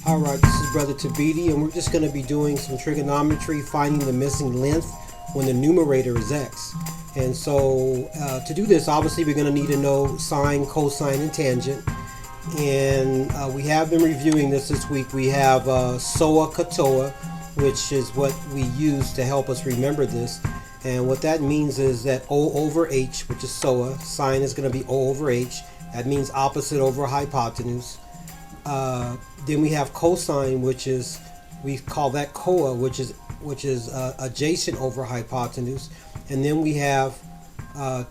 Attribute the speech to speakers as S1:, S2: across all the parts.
S1: Alright, this is Brother Thabiti, and we're just going to be doing some trigonometry, finding the missing length when the numerator is x. And so to do this, obviously we're going to need to know sine, cosine, and tangent. And we have been reviewing this week. We have SOA, katoa, which is what we use to help us remember this. And what that means is that O over H, which is SOA, sine is going to be O over H. That means opposite over hypotenuse. Then we have cosine, which is, we call that coa, which is adjacent over hypotenuse. And then we have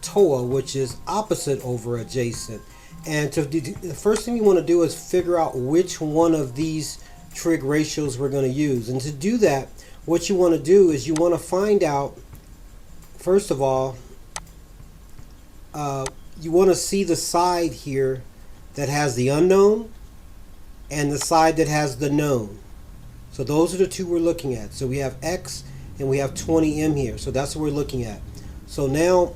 S1: toa, which is opposite over adjacent. And the first thing we want to do is figure out which one of these trig ratios we're going to use. And to do that, what you want to do is you want to find out, first of all, you want to see the side here that has the unknown and the side that has the known. So those are the two we're looking at. So we have x and we have 20m here. So that's what we're looking at. So now,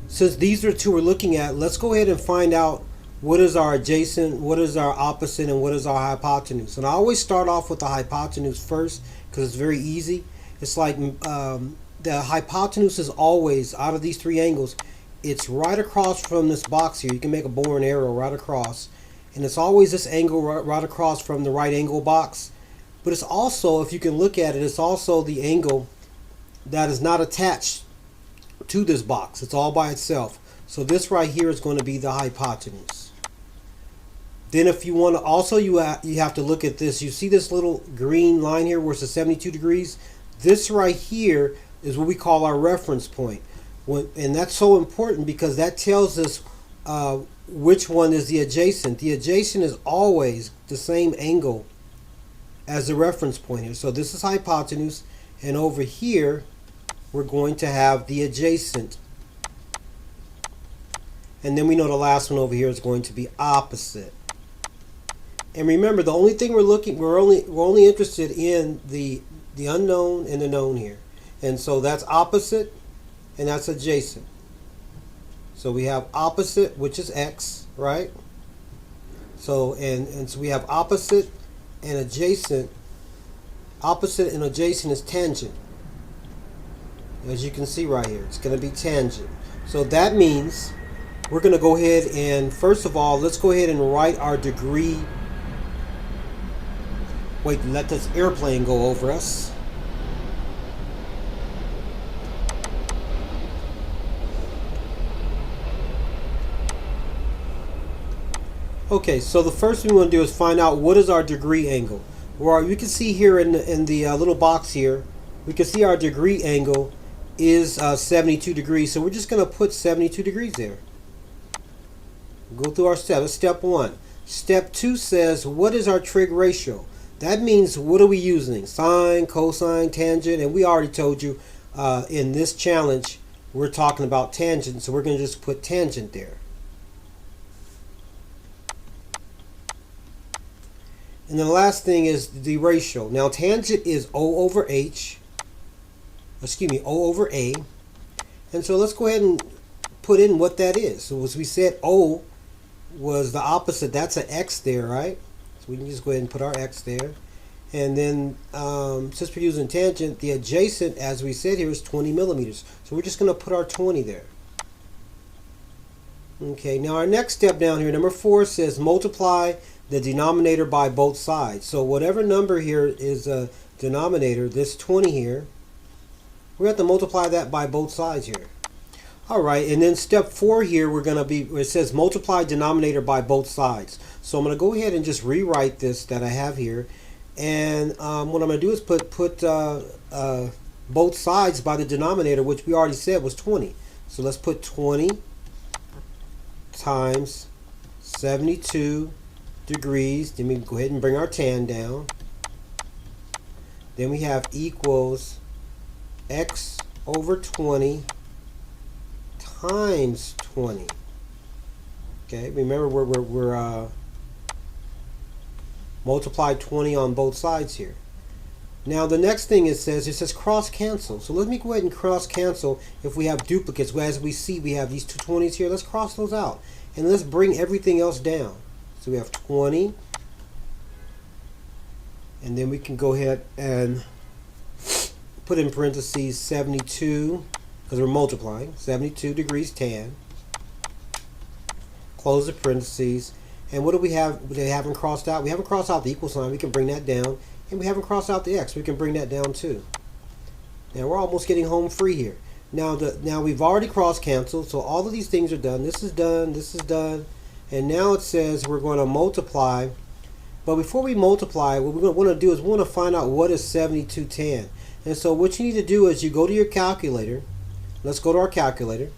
S1: since these are the two we're looking at, let's go ahead and find out what is our adjacent, what is our opposite, and what is our hypotenuse. And I always start off with the hypotenuse first because it's very easy. It's like the hypotenuse is always, out of these three angles, it's right across from this box here. You can make a bow and arrow right across. And it's always this angle right across from the right angle box. But it's also, if you can look at it, it's also the angle that is not attached to this box. It's all by itself. So this right here is going to be the hypotenuse. Then if you want to, also you have to look at this. You see this little green line here where it's 72 degrees? This right here is what we call our reference point. And that's so important because that tells us which one is the adjacent. The adjacent is always the same angle as the reference point here. So this is hypotenuse, and over here we're going to have the adjacent. And then we know the last one over here is going to be opposite. And remember, the only thing we're only interested in the unknown and the known here. And so that's opposite and that's adjacent. So we have opposite, which is x, right? So and so we have opposite and adjacent. Opposite and adjacent is tangent. As you can see right here, it's going to be tangent. So that means we're going to go ahead and, first of all, let's go ahead and write our degree. Wait, let this airplane go over us. Okay, so the first thing we want to do is find out what is our degree angle. Well, you can see here in the little box here, we can see our degree angle is 72 degrees. So we're just going to put 72 degrees there. Go through our steps. That's step one. Step two says, what is our trig ratio? That means, what are we using? Sine, cosine, tangent, and we already told you in this challenge we're talking about tangent, so we're going to just put tangent there. And then the last thing is the ratio. Now tangent is O over H, O over A. And so let's go ahead and put in what that is. So as we said, O was the opposite. That's an X there, right? So we can just go ahead and put our X there. And then since we're using tangent, the adjacent, as we said here, is 20 millimeters. So we're just going to put our 20 there. Okay, now our next step down here, number 4, says multiply the denominator by both sides. So whatever number here is a denominator, this 20 here, we have to multiply that by both sides here. All right, and then step 4 here, we're going to be, it says multiply denominator by both sides. So I'm going to go ahead and just rewrite this that I have here. And what I'm going to do is put both sides by the denominator, which we already said was 20. So let's put 20 times 72 degrees. Then we go ahead and bring our tan down. Then we have equals x over 20 times 20. Okay, remember we're multiply 20 on both sides here. Now the next thing it says cross cancel. So let me go ahead and cross cancel if we have duplicates. Well, as we see, we have these two 20s here. Let's cross those out. And let's bring everything else down. So we have 20 And then we can go ahead and put in parentheses 72, because we're multiplying, 72 degrees tan. Close the parentheses. And what do we have? They haven't crossed out. We haven't crossed out the equal sign. We can bring that down. And we haven't crossed out the x. We can bring that down too. Now we're almost getting home free here. Now we've already cross canceled, so all of these things are done. This is done. This is done. And now it says we're going to multiply. But before we multiply, what we're going to want to do is we want to find out what is 72 tan. And so what you need to do is you go to your calculator. Let's go to our calculator.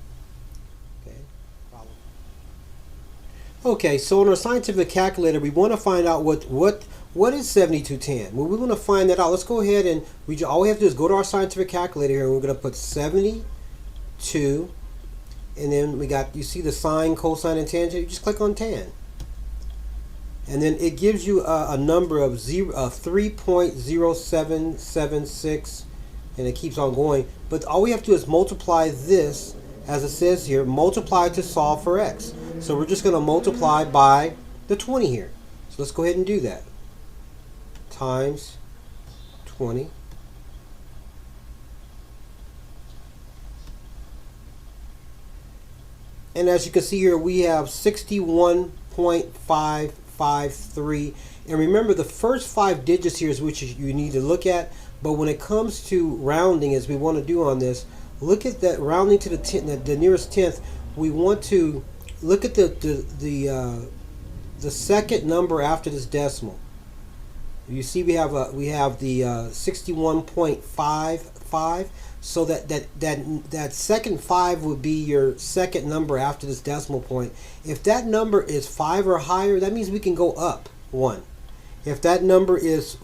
S1: Okay, so in our scientific calculator, we want to find out what is 72 tan. Well, we want to find that out. Let's go ahead and all we have to do is go to our scientific calculator here, and we're going to put 72, and then we got, you see the sine, cosine, and tangent. You just click on tan, and then it gives you a number of 3.0776, and it keeps on going. But all we have to do is multiply this, as it says here, multiply to solve for x. So we're just going to multiply by the 20 here. So let's go ahead and do that. Times 20. And as you can see here, we have 61.553. And remember, the first 5 digits here is which you need to look at. But when it comes to rounding, as we want to do on this, look at that rounding to the nearest tenth. We want to look at the second number after this decimal. You see we have the 61.55. So that second 5 would be your second number after this decimal point. If that number is 5 or higher, that means we can go up 1. If that number is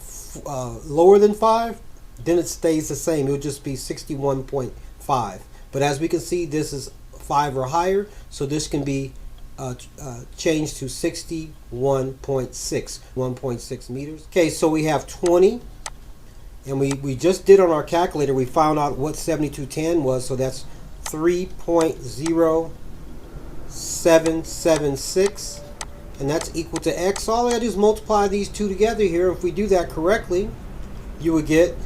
S1: lower than 5, then it stays the same. It would just be 61.5. But as we can see, this is 5 or higher, so this can be changed to 61.6, 1.6 meters. Okay, so we have 20, and we just did on our calculator, we found out what 72 tan was, so that's 3.0776, and that's equal to x. So all I gotta do is multiply these two together here. If we do that correctly, you would get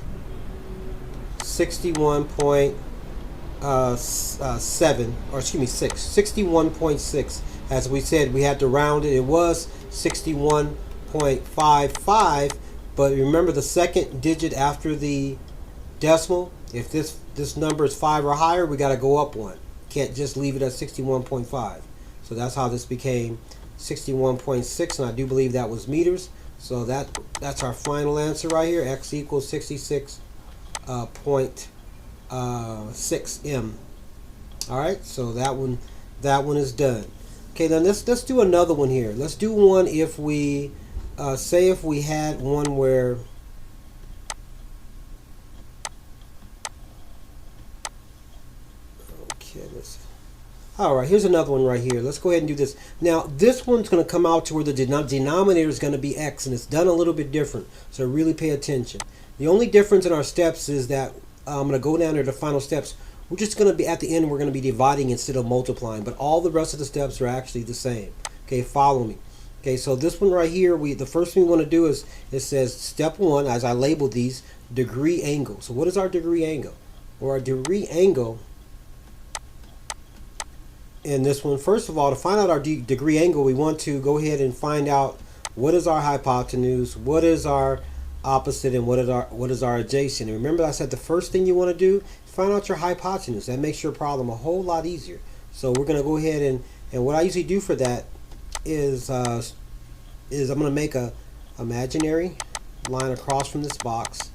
S1: 61.6. As we said, we had to round it. It was 61.55, but remember the second digit after the decimal. If this number is 5 or higher, we got to go up 1. Can't just leave it at 61.5. So that's how this became 61.6, and I do believe that was meters. So that's our final answer right here. X equals 66.6 m. All right, so that one is done. Okay, then let's do another one here. Let's do one if we say if we had one where all right, here's another one right here. Let's go ahead and do this. Now, this one's going to come out to where the denominator is going to be x, and it's done a little bit different, so really pay attention. The only difference in our steps is that I'm going to go down to the final steps. We're just going to be, at the end, we're going to be dividing instead of multiplying, but all the rest of the steps are actually the same. Okay, follow me. Okay, so this one right here, the first thing we want to do is, it says step 1, as I labeled these, degree angle. So what is our degree angle? Well, our degree angle in this one, first of all, to find out our degree angle, we want to go ahead and find out what is our hypotenuse, what is our opposite, and what is our adjacent. And remember, I said the first thing you want to do is find out your hypotenuse. That makes your problem a whole lot easier. So we're going to go ahead and what I usually do for that is I'm going to make a imaginary line across from this box,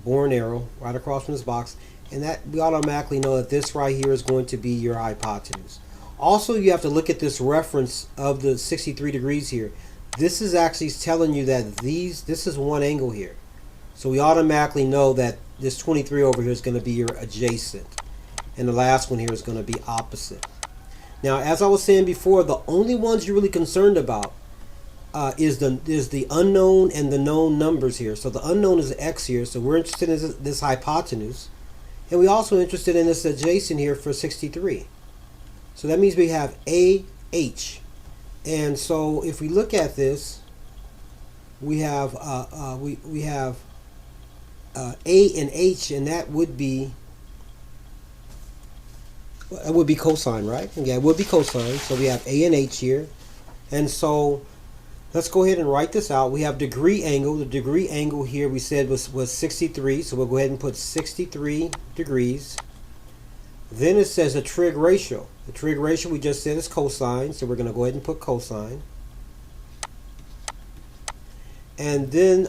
S1: bore an arrow right across from this box, and that we automatically know that this right here is going to be your hypotenuse. Also, you have to look at this reference of the 63 degrees here. This is actually telling you that this is one angle here. So we automatically know that this 23 over here is going to be your adjacent. And the last one here is going to be opposite. Now, as I was saying before, the only ones you're really concerned about is the unknown and the known numbers here. So the unknown is x here. So we're interested in this hypotenuse. And we're also interested in this adjacent here for 63. So that means we have AH. And so if we look at this, we have we have A and H, and that would be cosine, right? Yeah, it would be cosine. So we have A and H here, and so let's go ahead and write this out. We have degree angle. The degree angle here we said was 63, so we'll go ahead and put 63 degrees. Then it says a trig ratio. The trig ratio we just said is cosine, so we're going to go ahead and put cosine. And then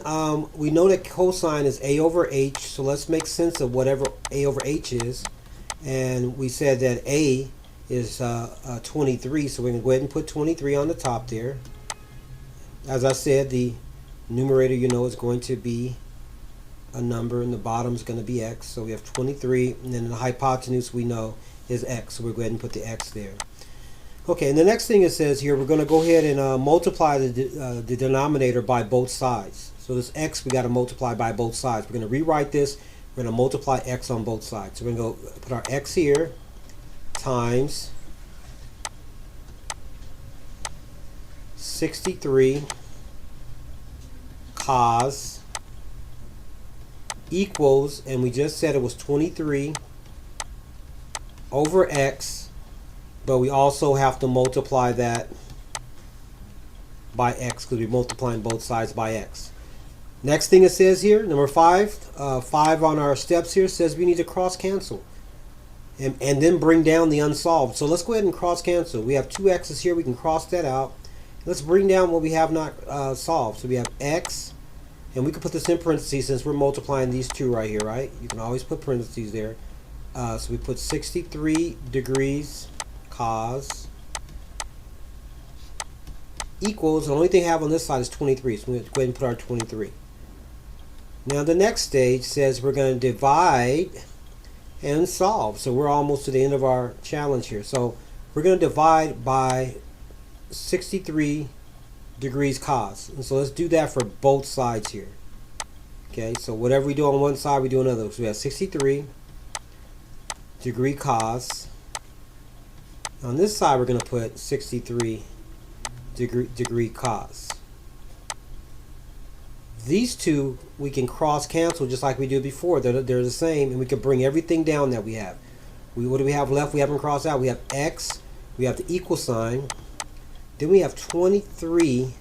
S1: we know that cosine is A over H, so let's make sense of whatever A over H is. And we said that A is 23, so we're going to go ahead and put 23 on the top there. As I said, the numerator, you know, is going to be a number, and the bottom is going to be x. So we have 23, and then the hypotenuse we know is x, so we'll go ahead and put the x there. Okay, and the next thing it says here, we're going to go ahead and multiply the denominator by both sides. So this x we got to multiply by both sides. We're going to rewrite this. We're going to multiply x on both sides. So we're going to go put our x here times 63 cos equals, and we just said it was 23 over x, but we also have to multiply that by x because we're multiplying both sides by x. Next thing it says here, number 5, 5 on our steps here says we need to cross cancel and then bring down the unsolved. So let's go ahead and cross cancel. We have 2 x's here, we can cross that out. Let's bring down what we have not solved. So we have x, and we can put this in parentheses since we're multiplying these two right here, right? You can always put parentheses there. So we put 63 degrees cos equals, the only thing I have on this side is 23, so we're going to go ahead and put our 23. Now the next stage says we're going to divide and solve. So we're almost to the end of our challenge here. So we're going to divide by 63 degrees cos. And so let's do that for both sides here. Okay, so whatever we do on one side, we do on another. So we have 63 degree cos. On this side, we're going to put 63 degree cos. These two we can cross cancel just like we did before. They're the same, and we can bring everything down that we have. What do we have left? We haven't crossed out. We have x. We have the equal sign. Then we have 23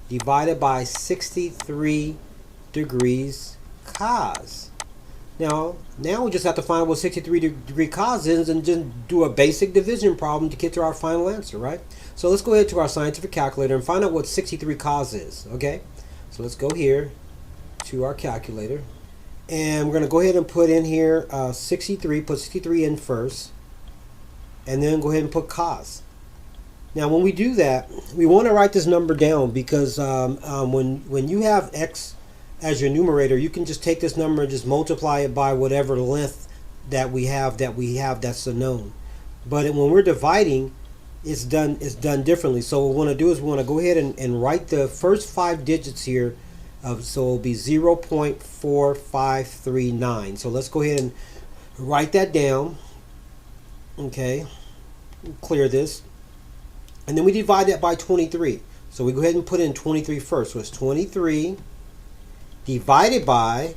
S1: divided by 63 degrees cos. Now we just have to find out what 63 degree cos is and just do a basic division problem to get to our final answer, right? So let's go ahead to our scientific calculator and find out what 63 cos is, okay? So let's go here to our calculator, and we're going to go ahead and put in here 63, put 63 in first, and then go ahead and put cos. Now when we do that, we want to write this number down because when you have x as your numerator, you can just take this number and just multiply it by whatever length that we have that's a known. But when we're dividing, it's done differently. So what we want to do is we want to go ahead and write the first 5 digits here. So it'll be 0.4539. So let's go ahead and write that down. Okay, clear this. And then we divide that by 23. So we go ahead and put in 23 first. So it's 23 divided by,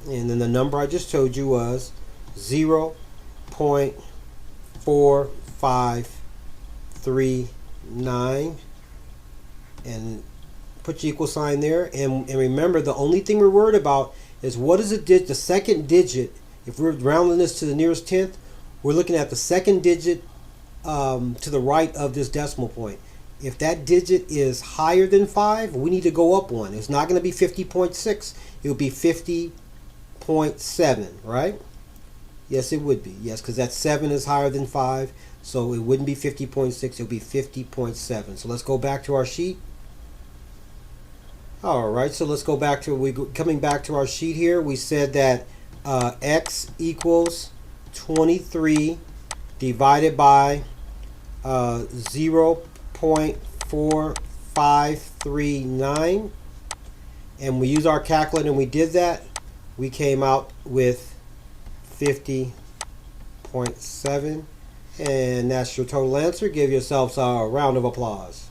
S1: and then the number I just told you was 0.4539, and put your equal sign there. And remember, the only thing we're worried about is what is the second digit. If we're rounding this to the nearest tenth, we're looking at the second digit to the right of this decimal point. If that digit is higher than 5, we need to go up 1. It's not going to be 50.6. It will be 50.7, right? Yes, it would be. Yes, because that 7 is higher than 5, so it wouldn't be 50.6. It would be 50.7. So let's go back to our sheet. All right, so let's go back to, coming back to our sheet here, we said that x equals 23 divided by 0.4539, and we use our calculator and we did that. We came out with 50.7, and that's your total answer. Give yourselves a round of applause.